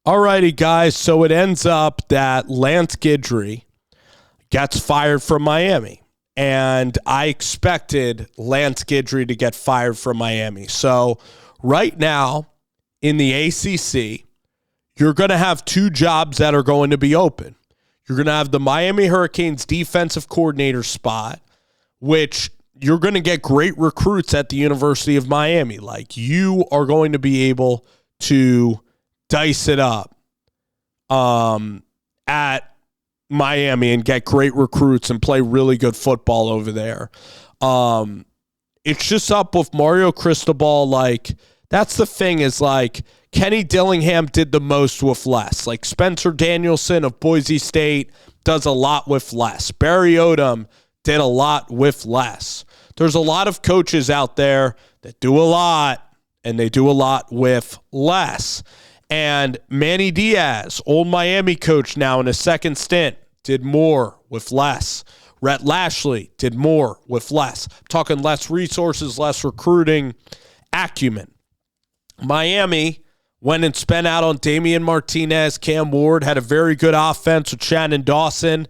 Alrighty, guys. So it ends up that Lance Guidry gets fired from Miami. And I expected Lance Guidry to get fired from Miami. So right now in the ACC, you're going to have two jobs that are going to be open. You're going to have the Miami Hurricanes defensive coordinator spot, which you're going to get great recruits at the University of Miami. Like, you are going to be able to dice it up at Miami and get great recruits and play really good football over there. It's just up with Mario Cristobal. Like, that's the thing is, like, Kenny Dillingham did the most with less. Like, Spencer Danielson of Boise State does a lot with less. Barry Odom did a lot with less. There's a lot of coaches out there that do a lot, and they do a lot with less. And Manny Diaz, old Miami coach now in his second stint, did more with less. Rhett Lashley did more with less. I'm talking less resources, less recruiting acumen. Miami went and spent out on Damian Martinez. Cam Ward had a very good offense with Shannon Dawson.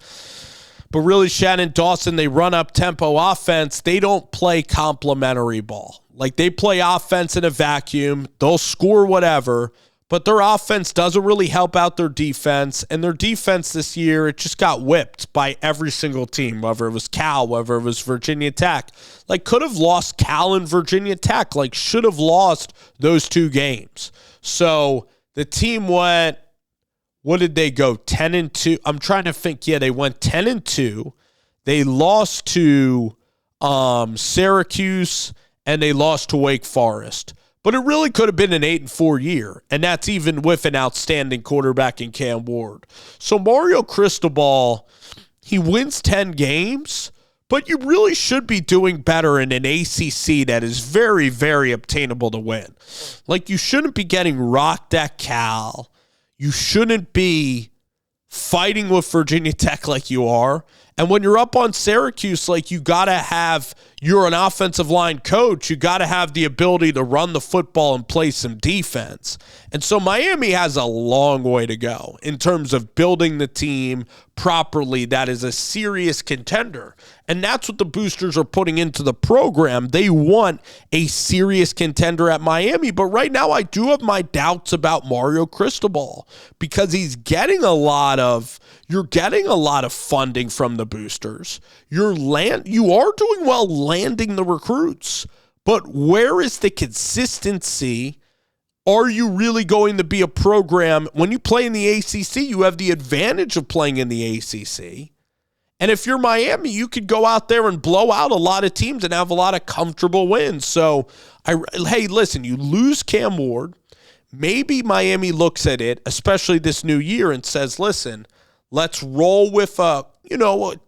But really, Shannon Dawson, they run up-tempo offense. They don't play complementary ball. Like, they play offense in a vacuum. They'll score whatever. But their offense doesn't really help out their defense. And their defense this year, it just got whipped by every single team, whether it was Cal, whether it was Virginia Tech. Like, could have lost Cal and Virginia Tech. Like, should have lost those two games. So the team went, what did they go, 10-2? I'm trying to think. Yeah, they went 10-2. They lost to Syracuse, and they lost to Wake Forest. But it really could have been an 8-4 year, and that's even with an outstanding quarterback in Cam Ward. So Mario Cristobal, he wins 10 games, but you really should be doing better in an ACC that is very, very obtainable to win. Like, you shouldn't be getting rocked at Cal. You shouldn't be fighting with Virginia Tech like you are. And when you're up on Syracuse, like, you got to have, you're an offensive line coach, you got to have the ability to run the football and play some defense. And so Miami has a long way to go in terms of building the team properly that is a serious contender. And that's what the boosters are putting into the program. They want a serious contender at Miami. But right now I do have my doubts about Mario Cristobal because you're getting a lot of funding from the boosters. You are doing well landing the recruits. But where is the consistency? Are you really going to be a program? When you play in the ACC, you have the advantage of playing in the ACC. And if you're Miami, you could go out there and blow out a lot of teams and have a lot of comfortable wins. So, hey, listen, you lose Cam Ward. Maybe Miami looks at it, especially this new year, and says, listen, let's roll with a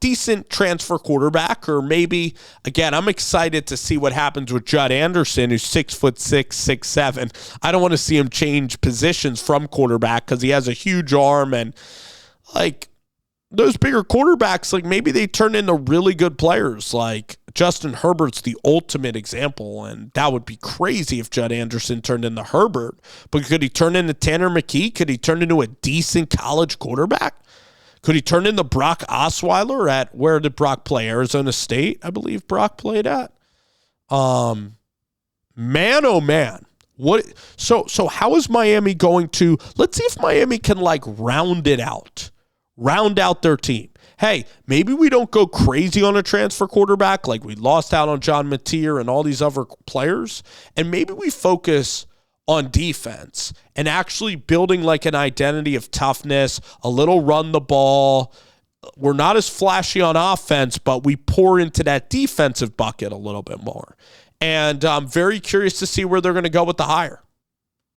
decent transfer quarterback, or maybe, again, I'm excited to see what happens with Judd Anderson, who's 6'6", 6'7". I don't want to see him change positions from quarterback because he has a huge arm, and like those bigger quarterbacks, like maybe they turn into really good players. Like Justin Herbert's the ultimate example, and that would be crazy if Judd Anderson turned into Herbert. But could he turn into Tanner McKee? Could he turn into a decent college quarterback? Could he turn into Brock Osweiler at, where did Brock play? Arizona State, I believe Brock played at. Man, oh man. What? So how is Miami going to, let's see if Miami can like round out their team. Hey, maybe we don't go crazy on a transfer quarterback like we lost out on John Mateer and all these other players, and maybe we focus on defense and actually building like an identity of toughness, a little run the ball. We're not as flashy on offense, but we pour into that defensive bucket a little bit more. And I'm very curious to see where they're going to go with the hire.